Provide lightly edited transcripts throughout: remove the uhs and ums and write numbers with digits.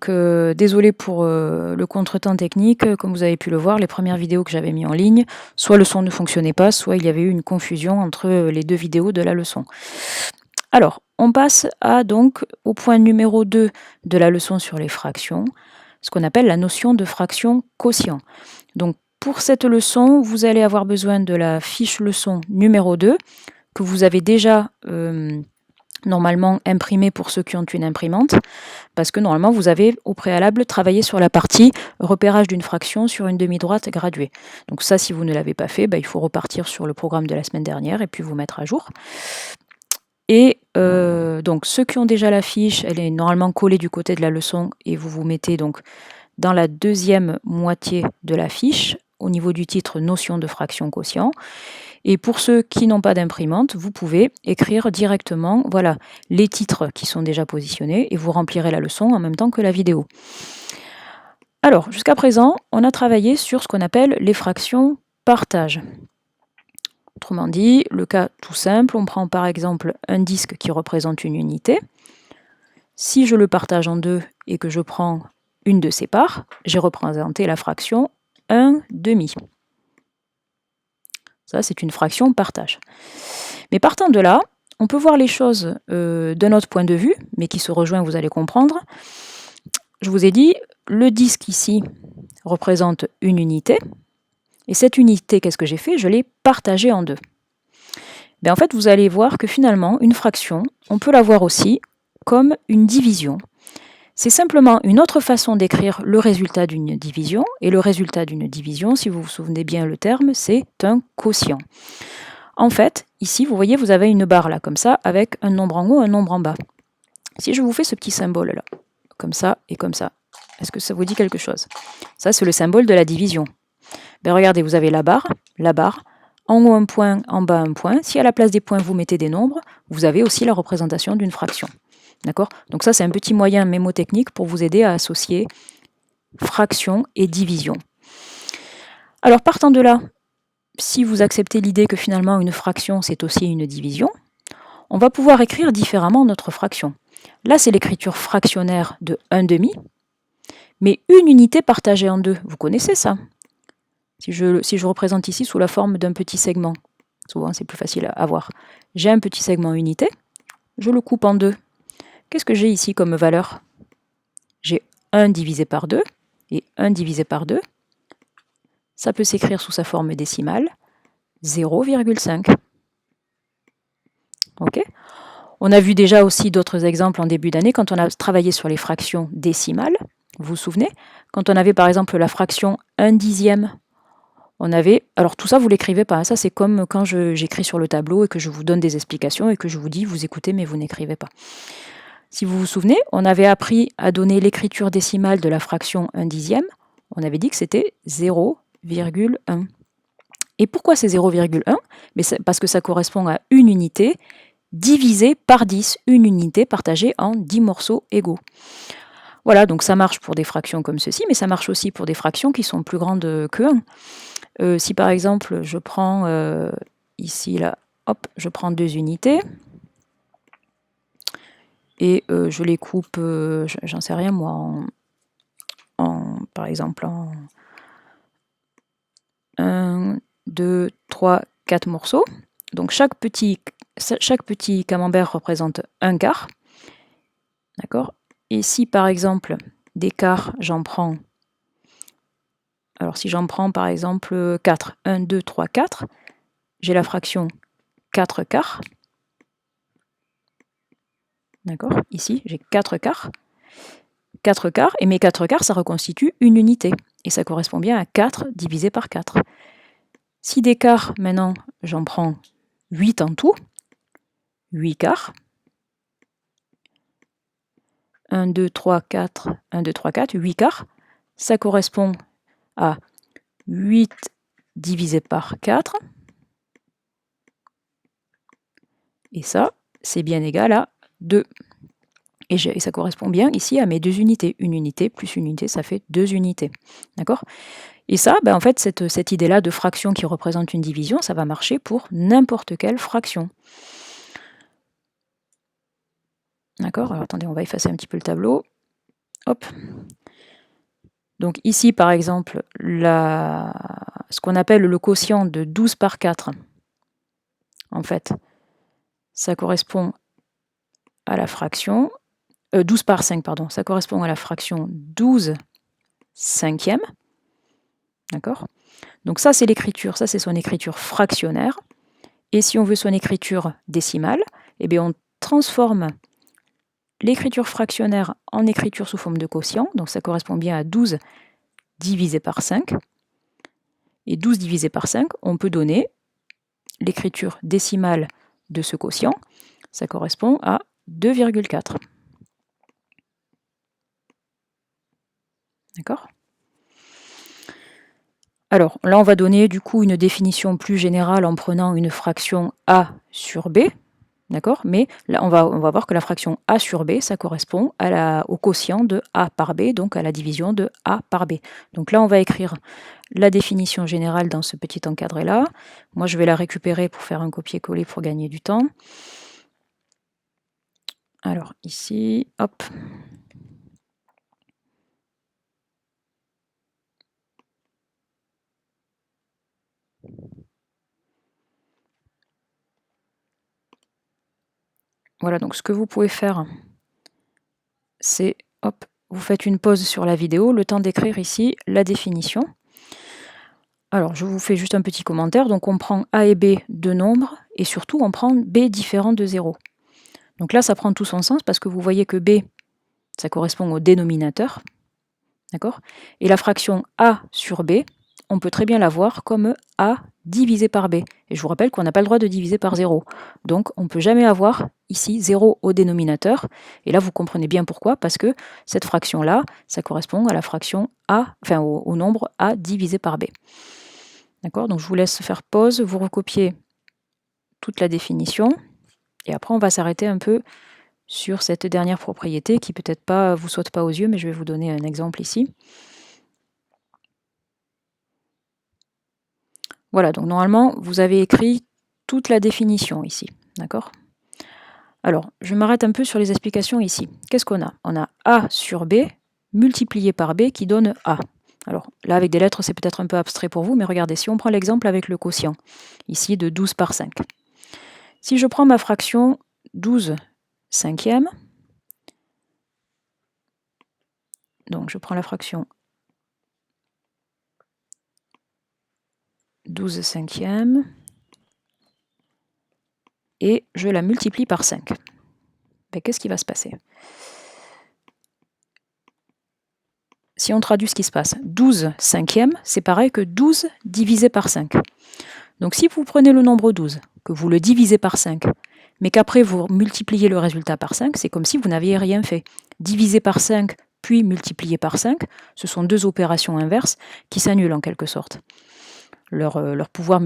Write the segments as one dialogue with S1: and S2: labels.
S1: Désolé pour le contretemps technique, comme vous avez pu le voir, les premières vidéos que j'avais mis en ligne, soit le son ne fonctionnait pas, soit il y avait eu une confusion entre les deux vidéos de la leçon. Alors, on passe donc au point numéro 2 de la leçon sur les fractions, ce qu'on appelle la notion de fraction quotient. Donc, pour cette leçon, vous allez avoir besoin de la fiche leçon numéro 2, que vous avez déjà normalement imprimée pour ceux qui ont une imprimante, parce que normalement vous avez au préalable travaillé sur la partie repérage d'une fraction sur une demi-droite graduée. Donc ça, si vous ne l'avez pas fait, il faut repartir sur le programme de la semaine dernière et puis vous mettre à jour. Et donc ceux qui ont déjà la fiche, elle est normalement collée du côté de la leçon et vous vous mettez donc dans la deuxième moitié de la fiche, au niveau du titre notion de fraction quotient. Et pour ceux qui n'ont pas d'imprimante, vous pouvez écrire directement voilà, les titres qui sont déjà positionnés et vous remplirez la leçon en même temps que la vidéo. Alors, jusqu'à présent, on a travaillé sur ce qu'on appelle les fractions partage. Autrement dit, le cas tout simple, on prend par exemple un disque qui représente une unité. Si je le partage en deux et que je prends une de ses parts, j'ai représenté la fraction 1/2. Ça, c'est une fraction partage. Mais partant de là, on peut voir les choses d'un autre point de vue, mais qui se rejoint, vous allez comprendre. Je vous ai dit, le disque ici représente une unité, et cette unité, qu'est-ce que j'ai fait? Je l'ai partagée en deux. En fait, vous allez voir que finalement, une fraction, on peut la voir aussi comme une division. C'est simplement une autre façon d'écrire le résultat d'une division, et le résultat d'une division, si vous vous souvenez bien le terme, c'est un quotient. En fait, ici, vous voyez, vous avez une barre là, comme ça, avec un nombre en haut, un nombre en bas. Si je vous fais ce petit symbole là, comme ça et comme ça, est-ce que ça vous dit quelque chose? Ça, c'est le symbole de la division. Regardez, vous avez la barre, en haut un point, en bas un point. Si à la place des points, vous mettez des nombres, vous avez aussi la représentation d'une fraction. D'accord? Donc ça, c'est un petit moyen mémotechnique pour vous aider à associer fraction et division. Alors, partant de là, si vous acceptez l'idée que finalement une fraction, c'est aussi une division, on va pouvoir écrire différemment notre fraction. Là, c'est l'écriture fractionnaire de 1/2, mais une unité partagée en deux. Vous connaissez ça? Si je représente ici sous la forme d'un petit segment, souvent c'est plus facile à voir. J'ai un petit segment unité, je le coupe en deux. Qu'est-ce que j'ai ici comme valeur? J'ai 1 divisé par 2 et 1 divisé par 2. Ça peut s'écrire sous sa forme décimale, 0,5. Ok? On a vu déjà aussi d'autres exemples en début d'année quand on a travaillé sur les fractions décimales. Vous vous souvenez? Quand on avait par exemple la fraction 1/10, on avait... Alors tout ça, vous ne l'écrivez pas. Ça, c'est comme quand j'écris sur le tableau et que je vous donne des explications et que je vous dis, vous écoutez, mais vous n'écrivez pas. Si vous vous souvenez, on avait appris à donner l'écriture décimale de la fraction 1/10. On avait dit que c'était 0,1. Et pourquoi c'est 0,1? Parce que ça correspond à une unité divisée par 10, une unité partagée en 10 morceaux égaux. Voilà, donc ça marche pour des fractions comme ceci, mais ça marche aussi pour des fractions qui sont plus grandes que 1. Si par exemple, je prends ici, là, hop, je prends 2 unités, et je les coupe, j'en sais rien moi, par exemple, en 1, 2, 3, 4 morceaux. Donc chaque petit camembert représente un quart. D'accord? Et si par exemple, des quarts, j'en prends... Alors si j'en prends par exemple 4, 1, 2, 3, 4, j'ai la fraction 4 quarts. D'accord? Ici, j'ai 4 quarts. 4 quarts, et mes 4 quarts, ça reconstitue une unité. Et ça correspond bien à 4 divisé par 4. Si des quarts, maintenant, j'en prends 8 en tout. 8 quarts. 1, 2, 3, 4, 1, 2, 3, 4, 8 quarts. Ça correspond à 8 divisé par 4. Et ça, c'est bien égal à 2. Et ça correspond bien ici à mes 2 unités. Une unité plus une unité, ça fait 2 unités. D'accord? Et ça, en fait, cette idée-là de fraction qui représente une division, ça va marcher pour n'importe quelle fraction. D'accord? Alors attendez, on va effacer un petit peu le tableau. hop. Donc ici, par exemple, ce qu'on appelle le quotient de 12 par 4, en fait, ça correspond à la fraction... 12 par 5, pardon, ça correspond à la fraction 12 cinquièmes. D'accord? Donc ça, c'est l'écriture, ça c'est son écriture fractionnaire. Et si on veut son écriture décimale, eh bien on transforme l'écriture fractionnaire en écriture sous forme de quotient. Donc ça correspond bien à 12 divisé par 5. Et 12 divisé par 5, on peut donner l'écriture décimale de ce quotient. Ça correspond à 2,4. D'accord? Alors là, on va donner du coup une définition plus générale en prenant une fraction a sur b. D'accord? Mais là, on va voir que la fraction a sur b, ça correspond au quotient de a par b, donc à la division de a par b. Donc là, on va écrire la définition générale dans ce petit encadré-là. Moi, je vais la récupérer pour faire un copier-coller pour gagner du temps. Alors ici, hop. Voilà, donc ce que vous pouvez faire, c'est, hop, vous faites une pause sur la vidéo, le temps d'écrire ici la définition. Alors, je vous fais juste un petit commentaire. Donc, on prend A et B deux nombres, et surtout, on prend B différent de 0. Donc là, ça prend tout son sens, parce que vous voyez que B, ça correspond au dénominateur. D'accord? Et la fraction A sur B, on peut très bien la voir comme A divisé par B. Et je vous rappelle qu'on n'a pas le droit de diviser par 0. Donc, on ne peut jamais avoir ici 0 au dénominateur. Et là, vous comprenez bien pourquoi, parce que cette fraction-là, ça correspond à la fraction A, enfin au nombre A divisé par B. D'accord? Donc, je vous laisse faire pause, vous recopiez toute la définition. Et après, on va s'arrêter un peu sur cette dernière propriété qui peut-être pas vous saute pas aux yeux, mais je vais vous donner un exemple ici. Voilà, donc normalement, vous avez écrit toute la définition ici, d'accord? Alors, je m'arrête un peu sur les explications ici. Qu'est-ce qu'on a? On a A sur B multiplié par B qui donne A. Alors là, avec des lettres, c'est peut-être un peu abstrait pour vous, mais regardez, si on prend l'exemple avec le quotient, ici de 12 par 5. Si je prends ma fraction 12 cinquièmes, donc je prends la fraction 12 cinquièmes, et je la multiplie par 5. Ben, qu'est-ce qui va se passer? Si on traduit ce qui se passe, 12 cinquièmes, c'est pareil que 12 divisé par 5. Donc si vous prenez le nombre 12, que vous le divisez par 5, mais qu'après vous multipliez le résultat par 5, c'est comme si vous n'aviez rien fait. Diviser par 5, puis multiplier par 5, ce sont deux opérations inverses qui s'annulent en quelque sorte. Leur pouvoir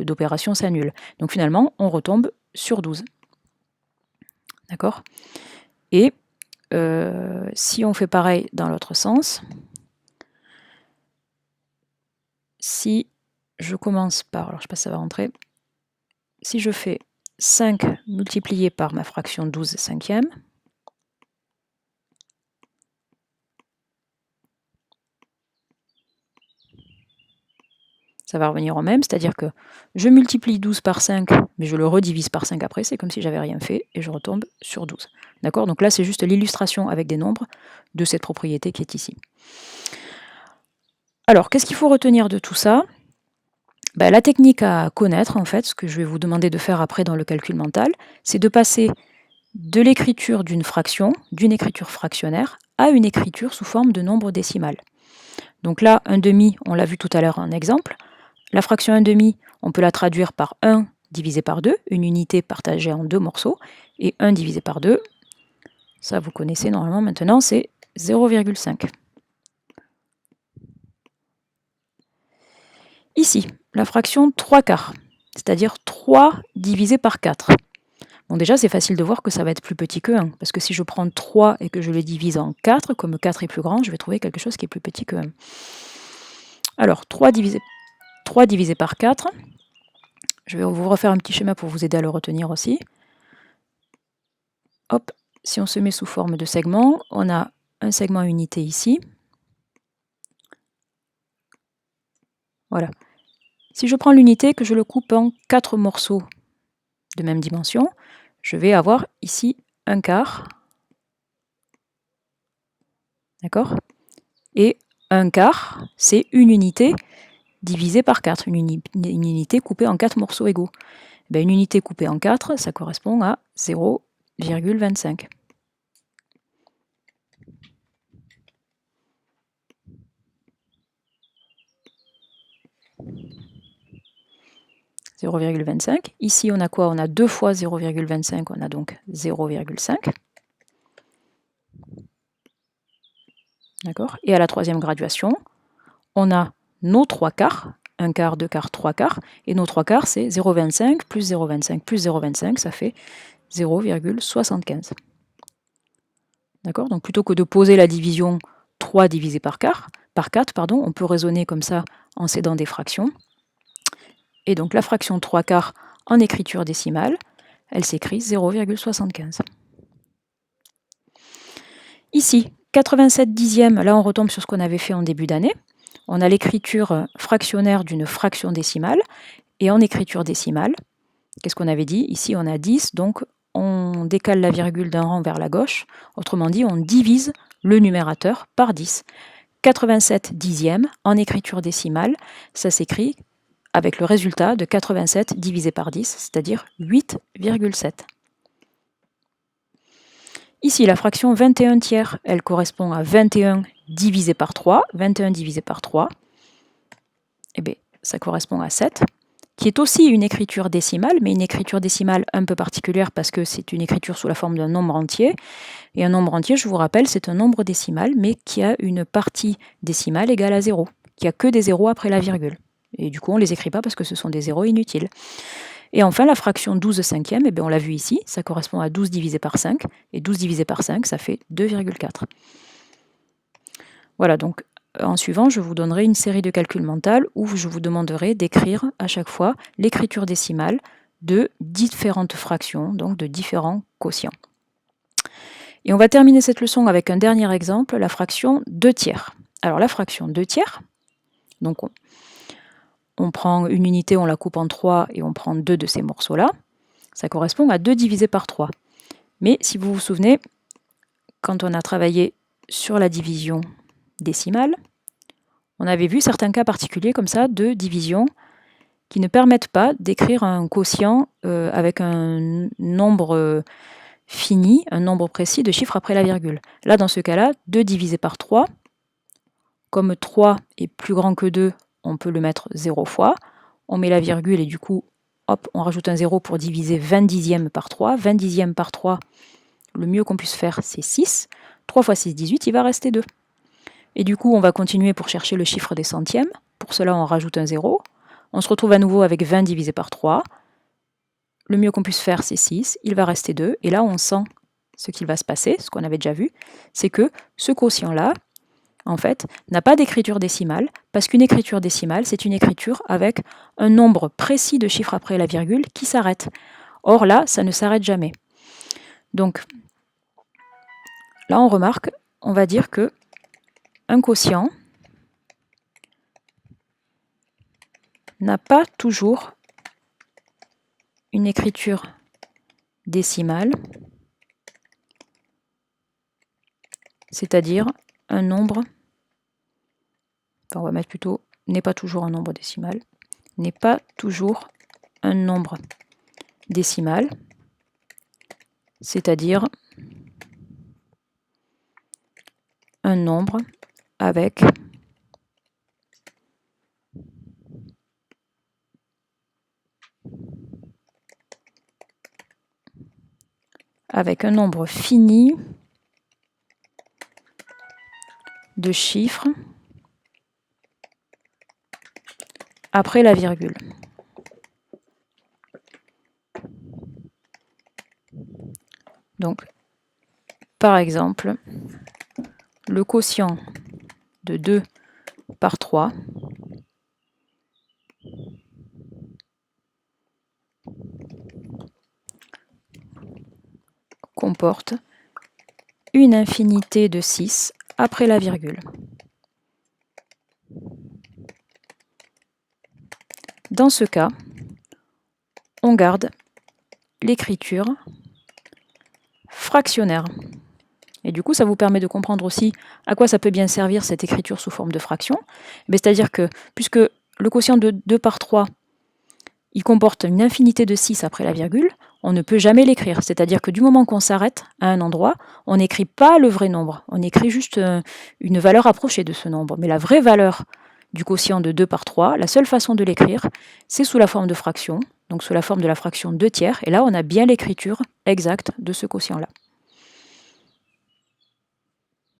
S1: d'opération s'annule. Donc finalement, on retombe sur 12. D'accord? Et si on fait pareil dans l'autre sens, si je commence par, alors je ne sais pas si ça va rentrer, si je fais 5 multiplié par ma fraction 12 cinquièmes, ça va revenir au même, c'est-à-dire que je multiplie 12 par 5, mais je le redivise par 5 après, c'est comme si j'avais rien fait, et je retombe sur 12. D'accord? Donc là, c'est juste l'illustration avec des nombres de cette propriété qui est ici. Alors, qu'est-ce qu'il faut retenir de tout ça? Ben, la technique à connaître, en fait, ce que je vais vous demander de faire après dans le calcul mental, c'est de passer de l'écriture d'une fraction, d'une écriture fractionnaire, à une écriture sous forme de nombre décimal. Donc là, 1/2, on l'a vu tout à l'heure en exemple. La fraction 1/2, on peut la traduire par 1 divisé par 2, une unité partagée en deux morceaux, et 1 divisé par 2, ça vous connaissez normalement maintenant, c'est 0,5. Ici, la fraction 3/4, c'est-à-dire 3 divisé par 4. Bon, déjà, c'est facile de voir que ça va être plus petit que 1, parce que si je prends 3 et que je le divise en 4, comme 4 est plus grand, je vais trouver quelque chose qui est plus petit que 1. Alors, 3 divisé par 4, je vais vous refaire un petit schéma pour vous aider à le retenir aussi. Hop, si on se met sous forme de segment, on a un segment unité ici. Voilà. Si je prends l'unité, que je le coupe en 4 morceaux de même dimension, je vais avoir ici un quart. D'accord? Et un quart, c'est une unité divisée par 4, une unité coupée en 4 morceaux égaux. Ben, une unité coupée en 4, ça correspond à 0,25. 0,25. Ici, on a quoi? On a 2 fois 0,25, on a donc 0,5. D'accord? Et à la troisième graduation, on a nos 3 quarts, 1 quart, 2 quarts, 3 quarts, et nos 3 quarts, c'est 0,25 plus 0,25 plus 0,25, ça fait 0,75. D'accord? Donc plutôt que de poser la division 3 divisé par 4, on peut raisonner comme ça en s'aidant des fractions. Et donc la fraction 3 quarts en écriture décimale, elle s'écrit 0,75. Ici, 87 dixièmes, là on retombe sur ce qu'on avait fait en début d'année. On a l'écriture fractionnaire d'une fraction décimale, et en écriture décimale, qu'est-ce qu'on avait dit? Ici on a 10, donc on décale la virgule d'un rang vers la gauche, autrement dit on divise le numérateur par 10. 87 dixièmes en écriture décimale, ça s'écrit avec le résultat de 87 divisé par 10, c'est-à-dire 8,7. Ici, la fraction 21 tiers, elle correspond à 21 divisé par 3. 21 divisé par 3, eh bien, ça correspond à 7, qui est aussi une écriture décimale, mais une écriture décimale un peu particulière parce que c'est une écriture sous la forme d'un nombre entier. Et un nombre entier, je vous rappelle, c'est un nombre décimal, mais qui a une partie décimale égale à 0, qui a que des zéros après la virgule. Et du coup, on ne les écrit pas parce que ce sont des zéros inutiles. Et enfin, la fraction 12 cinquièmes, eh bien, on l'a vu ici, ça correspond à 12 divisé par 5, et 12 divisé par 5, ça fait 2,4. Voilà, donc en suivant, je vous donnerai une série de calculs mentaux où je vous demanderai d'écrire à chaque fois l'écriture décimale de différentes fractions, donc de différents quotients. Et on va terminer cette leçon avec un dernier exemple, la fraction 2 tiers. Alors la fraction 2 tiers, donc on prend une unité, on la coupe en 3 et on prend 2 de ces morceaux-là. Ça correspond à 2 divisé par 3. Mais si vous vous souvenez, quand on a travaillé sur la division décimale, on avait vu certains cas particuliers comme ça de division qui ne permettent pas d'écrire un quotient avec un nombre fini, un nombre précis de chiffres après la virgule. Là, dans ce cas-là, 2 divisé par 3, comme 3 est plus grand que 2, on peut le mettre 0 fois. On met la virgule et du coup, hop, on rajoute un 0 pour diviser 20 dixièmes par 3. 20 dixièmes par 3, le mieux qu'on puisse faire, c'est 6. 3 fois 6, 18, il va rester 2. Et du coup, on va continuer pour chercher le chiffre des centièmes. Pour cela, on rajoute un 0. On se retrouve à nouveau avec 20 divisé par 3. Le mieux qu'on puisse faire, c'est 6. Il va rester 2. Et là, on sent ce qu'il va se passer, ce qu'on avait déjà vu, c'est que ce quotient-là, en fait, n'a pas d'écriture décimale, parce qu'une écriture décimale, c'est une écriture avec un nombre précis de chiffres après la virgule qui s'arrête. Or là, ça ne s'arrête jamais. Donc, là, on remarque, on va dire que un quotient n'a pas toujours une écriture décimale, c'est-à-dire un nombre, enfin on va mettre plutôt n'est pas toujours un nombre décimal, n'est pas toujours un nombre décimal, c'est-à-dire un nombre avec un nombre fini de chiffres après la virgule. Donc, par exemple, le quotient de 2 par 3 comporte une infinité de 6 après la virgule. Dans ce cas, on garde l'écriture fractionnaire. Et du coup, ça vous permet de comprendre aussi à quoi ça peut bien servir cette écriture sous forme de fraction. C'est-à-dire que, puisque le quotient de 2 par 3, il comporte une infinité de 6 après la virgule, on ne peut jamais l'écrire. C'est-à-dire que du moment qu'on s'arrête à un endroit, on n'écrit pas le vrai nombre. On écrit juste une valeur approchée de ce nombre. Mais la vraie valeur du quotient de 2 par 3, la seule façon de l'écrire, c'est sous la forme de fraction, donc sous la forme de la fraction 2 tiers. Et là, on a bien l'écriture exacte de ce quotient-là.